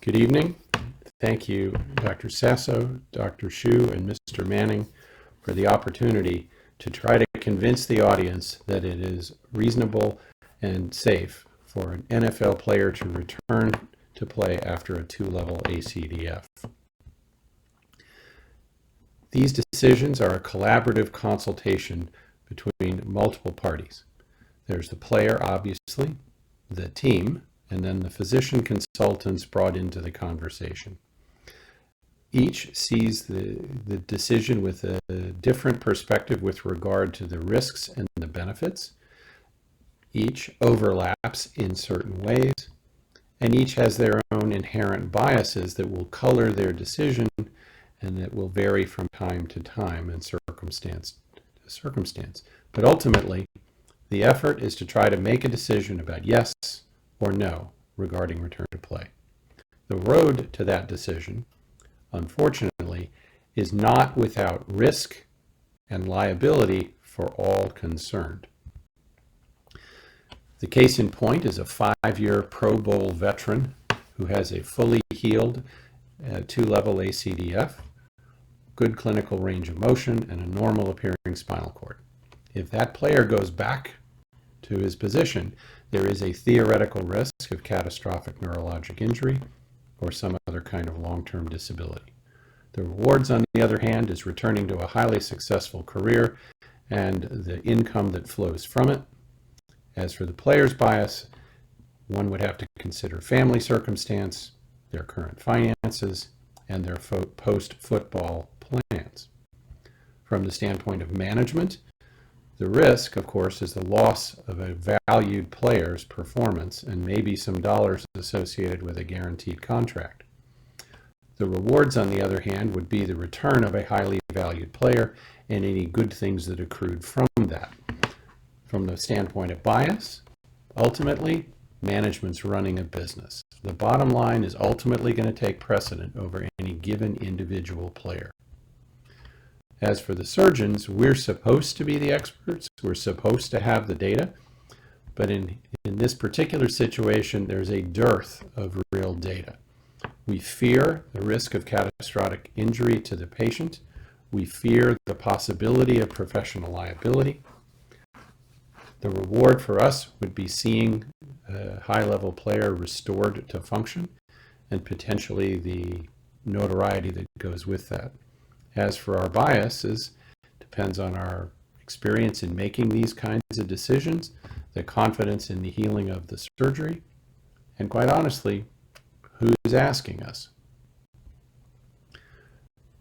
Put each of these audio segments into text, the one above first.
Good evening. Thank you, Dr. Sasso, Dr. Shu, and Mr. Manning for the opportunity to try to convince the audience that it is reasonable and safe for an NFL player to return to play after a 2-level ACDF. These decisions are a collaborative consultation between multiple parties. There's the player, obviously, the team, and then the physician consultants brought into the conversation. Each sees the decision with a different perspective with regard to the risks and the benefits. Each overlaps in certain ways, and each has their own inherent biases that will color their decision and that will vary from time to time and circumstance to circumstance. But ultimately, the effort is to try to make a decision about yes or no regarding return to play. The road to that decision, unfortunately, is not without risk and liability for all concerned. The case in point is a 5-year Pro Bowl veteran who has a fully healed 2-level ACDF, good clinical range of motion, and a normal appearing spinal cord. If that player goes back to his position, there is a theoretical risk of catastrophic neurologic injury or some other kind of long-term disability. The rewards, on the other hand, is returning to a highly successful career and the income that flows from it. As for the player's bias, one would have to consider family circumstance, their current finances, and their post-football plans. From the standpoint of management, the risk, of course, is the loss of a valued player's performance and maybe some dollars associated with a guaranteed contract. The rewards, on the other hand, would be the return of a highly valued player and any good things that accrued from that. From the standpoint of bias, ultimately, management's running a business. The bottom line is ultimately going to take precedent over any given individual player. As for the surgeons, we're supposed to be the experts. We're supposed to have the data. But in this particular situation, there's a dearth of real data. We fear the risk of catastrophic injury to the patient. We fear the possibility of professional liability. The reward for us would be seeing a high-level player restored to function and potentially the notoriety that goes with that. As for our biases, depends on our experience in making these kinds of decisions, the confidence in the healing of the surgery, and quite honestly, who's asking us.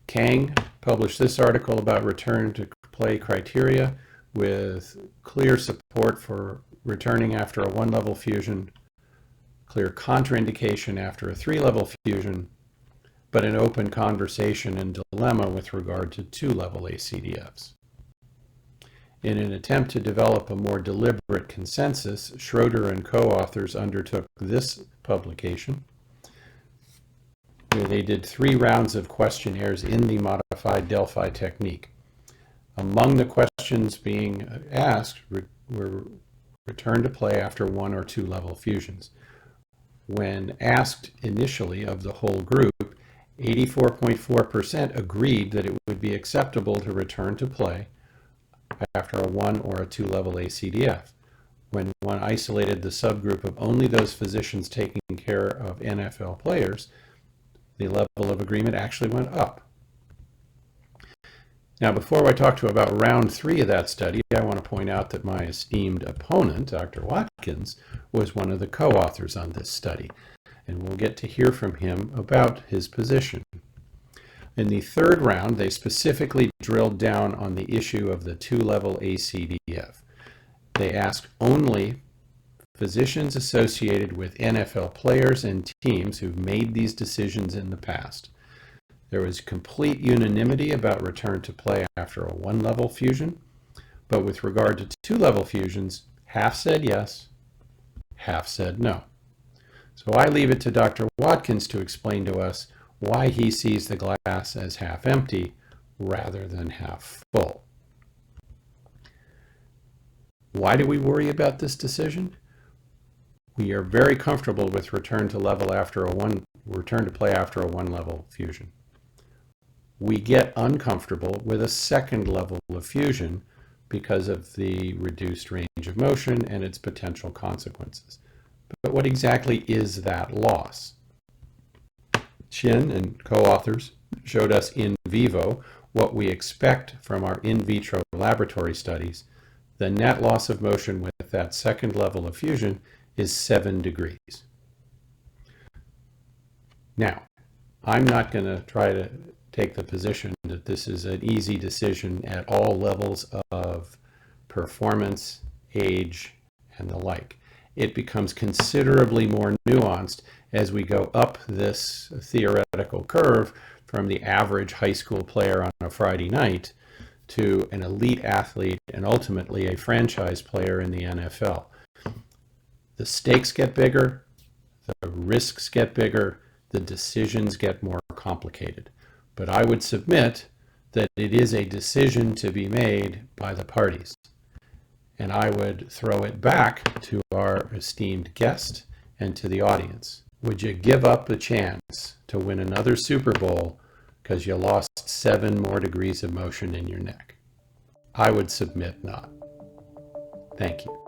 Kang published this article about return to play criteria with clear support for returning after a 1-level fusion, clear contraindication after a 3-level fusion, but an open conversation and dilemma with regard to 2-level ACDFs. In an attempt to develop a more deliberate consensus, Schroeder and co-authors undertook this publication, where they did 3 rounds of questionnaires in the modified Delphi technique. Among the questions being asked were return to play after 1 or 2-level fusions. When asked initially of the whole group, 84.4% agreed that it would be acceptable to return to play after a 1 or a 2-level ACDF. When one isolated the subgroup of only those physicians taking care of NFL players, the level of agreement actually went up. Now, before I talk to you about round 3 of that study, I want to point out that my esteemed opponent, Dr. Watkins, was one of the co-authors on this study, and we'll get to hear from him about his position. In the 3rd round, they specifically drilled down on the issue of the 2-level ACDF. They asked only physicians associated with NFL players and teams who've made these decisions in the past. There was complete unanimity about return to play after a 1-level fusion, but with regard to 2-level fusions, half said yes, half said no. So I leave it to Dr. Watkins to explain to us why he sees the glass as half empty rather than half full. Why do we worry about this decision? We are very comfortable with return to play after a one level fusion. We get uncomfortable with a second level of fusion because of the reduced range of motion and its potential consequences. But what exactly is that loss? Shin and co-authors showed us in vivo what we expect from our in vitro laboratory studies. The net loss of motion with that second level of fusion is 7 degrees. Now, I'm not going to try to take the position that this is an easy decision at all levels of performance, age, and the like. It becomes considerably more nuanced as we go up this theoretical curve from the average high school player on a Friday night to an elite athlete and ultimately a franchise player in the NFL. The stakes get bigger, the risks get bigger, the decisions get more complicated. But I would submit that it is a decision to be made by the parties. And I would throw it back to our esteemed guest and to the audience. Would you give up the chance to win another Super Bowl because you lost 7 more degrees of motion in your neck? I would submit not. Thank you.